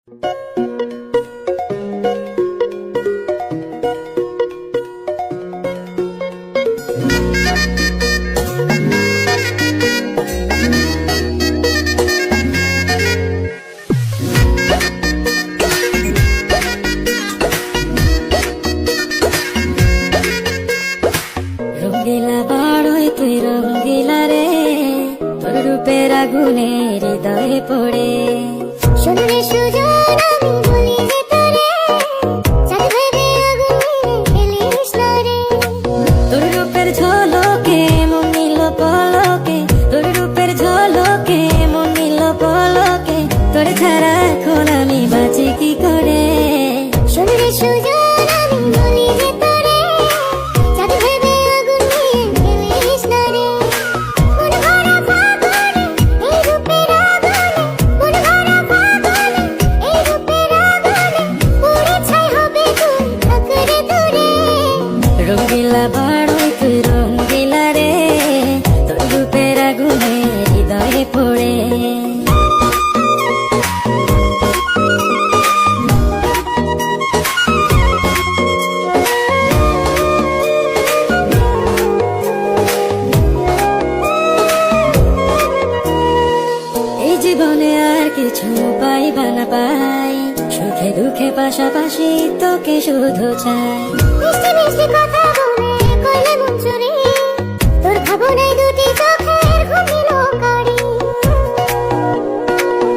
রঙ্গিলা বাড়ই তুই রঙ্গিলা রে, তোর রূপের আগুনে হৃদয়ে পড়ে। শুনলে সুজন আমি বলি যে তোরে, চাঁদ ভেবে আগুন নিয়ে খেলিস না রে। তোর রূপের ঝলকে মন নিল পলকে, তোর রূপের ঝলকে মন নিল পলকে, তোর ছাড়া এখন আমি বাঁচি কি করে। শুনলে সুজন আমি বলি যে তোরে, চাঁদ ভেবে আগুন নিয়ে খেলিস না রে। মন ভরা ফাগুনে এই রূপের আগুনে, মন ভরা ফাগুনে এই রূপের আগুনে, পুড়ে ছাই হবে তুই থাকরে দূরে। রঙ্গিলা বাড়ই তুই রঙ্গিলা রে, তোর রূপের আগুনে হৃদয়ে পড়ে। এই জীবনে আর কিছু পাইবা না পাই, সুখে দুঃখে পাশাপাশি তোকে শুধু চাই। মিষ্টি মিষ্টি কথা বলে করলে মন চুরি, তোর ভাবনায় দুটি চোখে